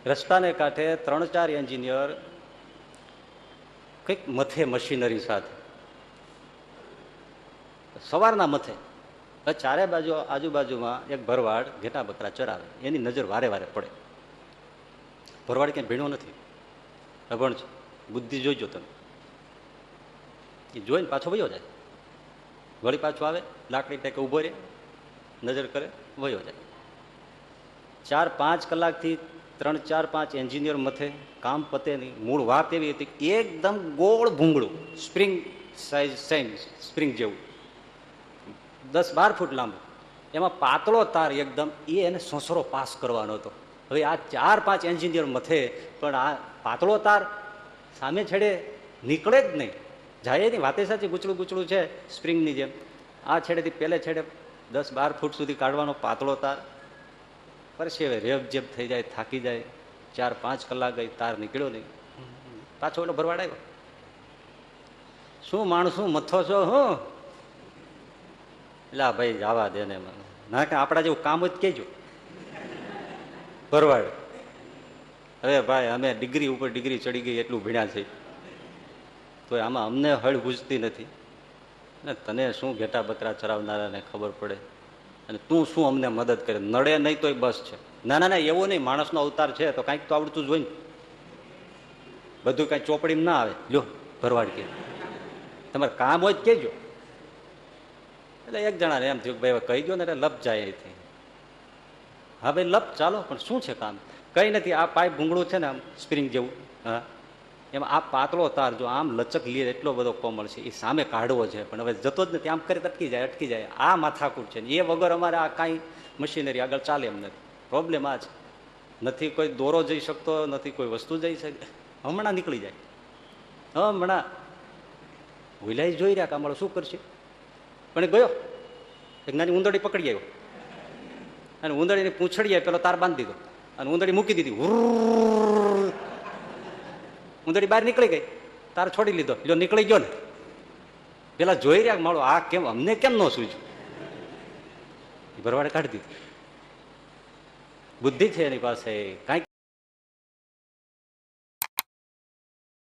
રસ્તાને કાંઠે 3-4 એન્જિનિયર કંઈક મથે મશીનરી સાથે, સવારના મથે. ચારે બાજુ આજુબાજુમાં એક ભરવાડ ઘેટા બકરા ચરાવે, એની નજર વારે વારે પડે. ભરવાડ ક્યાંય ભીણો નથી, અભણ છે, બુદ્ધિ જોઈજો તમે. એ જોઈને પાછો વયો જાય, વળી પાછો આવે, લાકડી ટેકે ઊભો રહે, નજર કરે, વયો જાય. 4-5 કલાકથી 3-4-5 એન્જિનિયર મથે કામ પતે નહીં. મૂળ વાત એવી હતી કે એકદમ ગોળ ભૂંગળું સ્પ્રિંગ સાઇઝ, સેમ સ્પ્રિંગ જેવું, 10-12 ફૂટ લાંબુ, એમાં પાતળો તાર એકદમ, એ એને સોસરો પાસ કરવાનો હતો. હવે આ 4-5 એન્જિનિયર મથે, પણ આ પાતળો તાર સામે છેડે નીકળે જ નહીં, જાય નહીં. વાતે સાચી, ગુચડું ગુચડું છે સ્પ્રિંગની જેમ. આ છેડેથી પેલે છેડે 10-12 ફૂટ સુધી કાઢવાનો પાતળો તાર, પરસેવે રેબજેબ થઈ જાય, થાકી જાય. 4-5 કલાક ગઈ, તાર નીકળ્યો નહીં. પાછો એટલો ભરવાડ આવ્યો, શું માણસું મથો છો હું? એટલે ભાઈ જવા દે ને, ના કે આપણા જેવું કામ જ કેજો. ભરવાડ, હવે ભાઈ અમે ડિગ્રી ઉપર ડિગ્રી ચડી ગઈ, એટલું ભણ્યા છે, તો આમાં અમને હળ ભૂજતી નથી ને. તને શું ઘેટા બકરા ચરાવનારાને ખબર પડે, અને તું શું અમને મદદ કરે? નડે નહીં તોય બસ છે. ના ના ના, એવો નહીં, માણસનો અવતાર છે તો કાંઈક તો આવડતું જ હોય ને, બધું કાંઈ ચોપડીમાં ના આવે. લ્યો ભરવાડ કે તમારે કામ હોય જ કહેજો. એટલે એક જણાને એમ થયું કે ભાઈ કહી દો ને એટલે લપ જાય અહીંથી. હા ભાઈ લપ, ચાલો, પણ શું છે કામ? કંઈ નથી, આ પાઇપ ભૂંગળું છે ને આમ સ્પ્રિંગ જેવું, હા, એમાં આ પાતળો તાર જો આમ લચક લે એટલો બધો કોમળ છે, એ સામે કાઢવો છે, પણ હવે જતો જ નથી, આમ કરી અટકી જાય અટકી જાય. આ માથાકૂટ છે ને, એ વગર અમારે આ કાંઈ મશીનરી આગળ ચાલે એમ નથી. પ્રોબ્લેમ આ છે, નથી કોઈ દોરો જઈ શકતો, નથી કોઈ વસ્તુ જઈ શકે. હમણાં નીકળી જાય, હમણાં ભૂલાઈ જોઈ રહ્યા કે અમારો શું કરશે. પણ એ ગયો, એક નાની ઉંદરડી પકડી આવ્યો, અને ઉંદરડીની પૂંછડીએ પેલો તાર બાંધી દીધો, અને ઉંદરડી મૂકી દીધી. ઉંદરડી બહાર નીકળી ગઈ, તાર છોડી લીધો, લ્યો નીકળી ગયો ને. પેલા જોઈ રહ્યા મારો આ કેમ અમને કેમ ન સૂઝ્યું, ભરવાડે કાઢી દીધું. બુદ્ધિ છે એની પાસે કાંઈક.